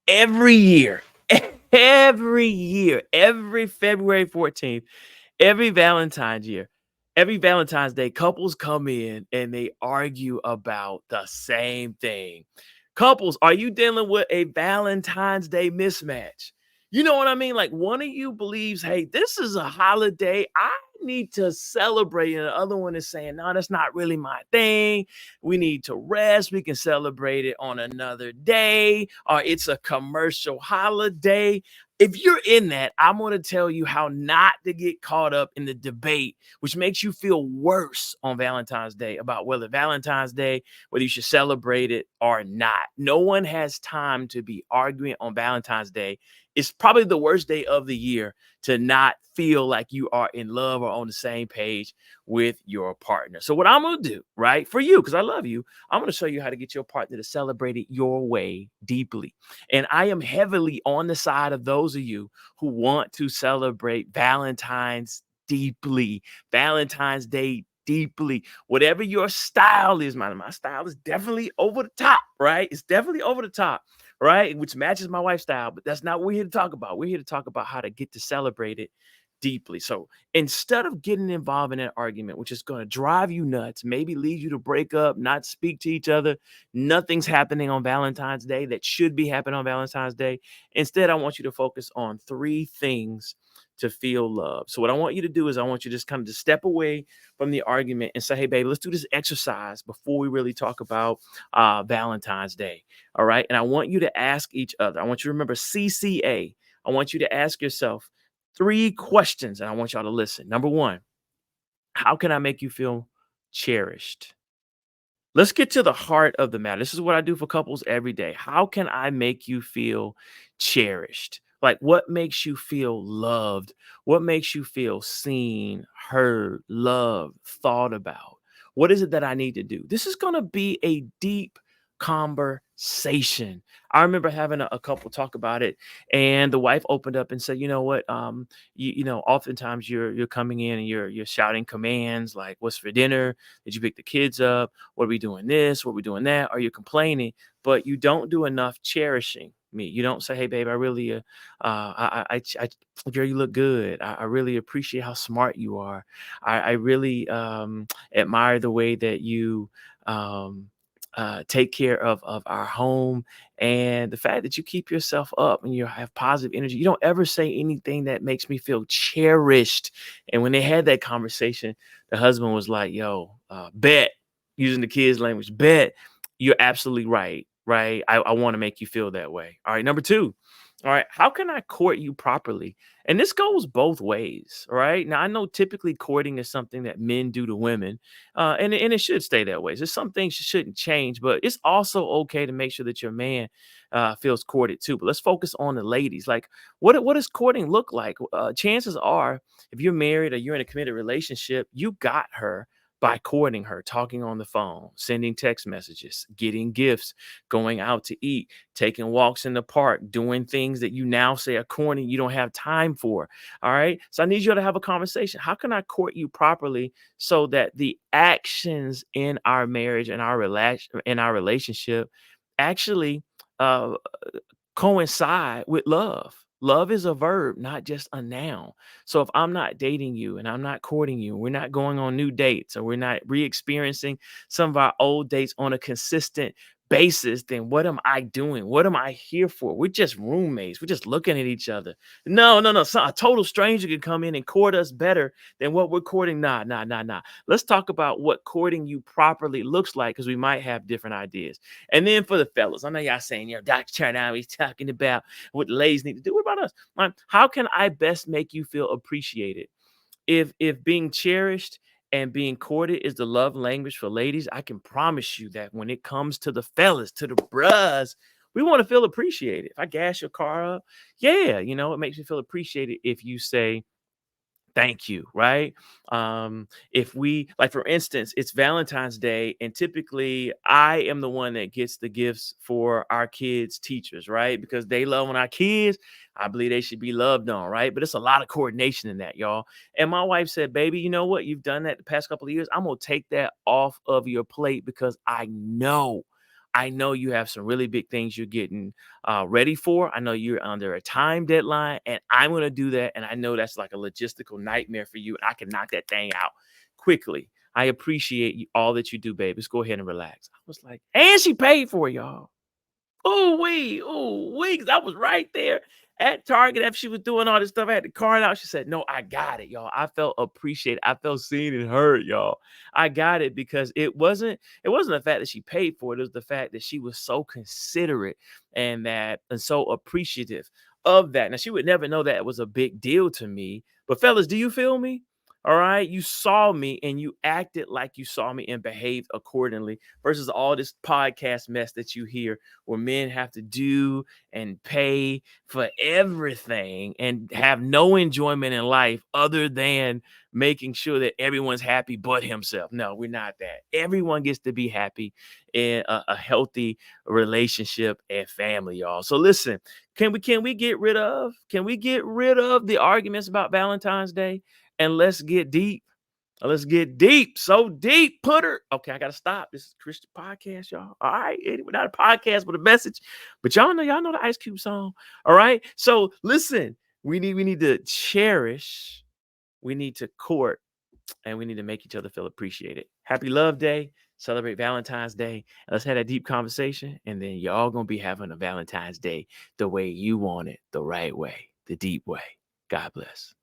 every year, every February 14th, every Valentine's year, every Valentine's Day, couples come in and they argue about the same thing. Couples, are you dealing with a Valentine's Day mismatch? You know what I mean? Like one of you believes, hey, this is a holiday. I need to celebrate. And the other one is saying, no, that's not really my thing. We need to rest. We can celebrate it on another day, or it's a commercial holiday. If you're in that, I'm going to tell you how not to get caught up in the debate, which makes you feel worse on Valentine's Day about whether Valentine's Day, whether you should celebrate it or not. No one has time to be arguing on Valentine's Day. It's probably the worst day of the year to not feel like you are in love or on the same page with your partner. So, what I'm going to do, right, for you, because I love you, I'm going to show you how to get your partner to celebrate it your way deeply. And I am heavily on the side of those of you who want to celebrate Valentine's deeply, Valentine's Day deeply. Whatever your style is, my style is definitely over the top, right? It's definitely over the top, right? Which matches my wife's style, but that's not what we're here to talk about. We're here to talk about how to get to celebrate it deeply. So instead of getting involved in an argument, which is going to drive you nuts, maybe lead you to break up, not speak to each other, nothing's happening on Valentine's Day that should be happening on Valentine's Day. Instead, I want you to focus on three things to feel love. So what I want you to do is I want you to just kind of just step away from the argument and say, hey, baby, let's do this exercise before we really talk about Valentine's Day. All right. And I want you to ask each other. I want you to remember CCA. I want you to ask yourself three questions, and I want y'all to listen. Number one, how can I make you feel cherished? Let's get to the heart of the matter. This is what I do for couples every day. How can I make you feel cherished? Like, what makes you feel loved? What makes you feel seen, heard, loved, thought about? What is it that I need to do? This is going to be a deep conversation. I remember having a couple talk about it, and the wife opened up and said, "You know what? Oftentimes you're coming in and you're shouting commands like, 'What's for dinner? Did you pick the kids up? What are we doing this? What are we doing that? Are you complaining? But you don't do enough cherishing me. You don't say, hey, babe, I really, girl, you look good. I really appreciate how smart you are. I really admire the way that you um, take care of our home and the fact that you keep yourself up and you have positive energy. You don't ever say anything that makes me feel cherished. And when they had that conversation, the husband was like, yo, bet, using the kids' language, bet you're absolutely right. Right. I want to make you feel that way. All right. Number two. All right. How can I court you properly? And this goes both ways. All right. Now, I know typically courting is something that men do to women, and it should stay that way. There's some things shouldn't change, but it's also okay to make sure that your man feels courted too. But let's focus on the ladies. Like, what does courting look like? Chances are, if you're married or you're in a committed relationship, you got her by courting her, talking on the phone, sending text messages, getting gifts, going out to eat, taking walks in the park, doing things that you now say are corny, you don't have time for. All right. So I need you to have a conversation. How can I court you properly so that the actions in our marriage and in our relationship actually uh, coincide with love. Love is a verb, not just a noun. So if I'm not dating you and I'm not courting you, we're not going on new dates or we're not re-experiencing some of our old dates on a consistent basis, then what am I doing? What am I here for? We're just roommates. We're just looking at each other. No, no, no. A total stranger can come in and court us better than what we're courting. Nah, nah, nah, nah. Let's talk about what courting you properly looks like because we might have different ideas. And then for the fellas, I know y'all saying, Dr. Turner, he's talking about what the ladies need to do. What about us? How can I best make you feel appreciated? If being cherished and being courted is the love language for ladies, I can promise you that when it comes to the fellas, to the bros, we want to feel appreciated. If I gas your car up, yeah, it makes me feel appreciated if you say, thank you, right? If we like, for instance, it's Valentine's Day, and typically I am the one that gets the gifts for our kids' teachers, right? Because they love on our kids. I believe they should be loved on, right? But it's a lot of coordination in that, y'all. And my wife said, baby, you know what? You've done that the past couple of years. I'm gonna take that off of your plate because I know you have some really big things you're getting ready for. I know you're under a time deadline, and I'm going to do that. And I know that's like a logistical nightmare for you. And I can knock that thing out quickly. I appreciate you, all that you do, babe. Let's go ahead and relax. I was like, and she paid for it, y'all. Ooh wee, 'cause I was right there at Target after she was doing all this stuff. I had the card out. She said, "No, I got it, y'all." I felt appreciated. I felt seen and heard, y'all. I got it because it wasn't the fact that she paid for it. It was the fact that she was so considerate and so appreciative of that. Now she would never know that it was a big deal to me. But fellas, do you feel me? All right. You saw me and you acted like you saw me and behaved accordingly versus all this podcast mess that you hear where men have to do and pay for everything and have no enjoyment in life other than making sure that everyone's happy but himself. No, we're not that. Everyone gets to be happy in a healthy relationship and family, y'all. So listen, can we get rid of the arguments about Valentine's Day and let's get deep? Let's get deep. So deep, putter. Okay, I gotta stop. This is a Christian podcast, y'all. All right. Anyway, not a podcast, but a message. But y'all know the Ice Cube song. All right. So listen, we need to cherish, we need to court, and we need to make each other feel appreciated. Happy Love Day. Celebrate Valentine's Day. Let's have that deep conversation. And then y'all gonna be having a Valentine's Day the way you want it, the right way, the deep way. God bless.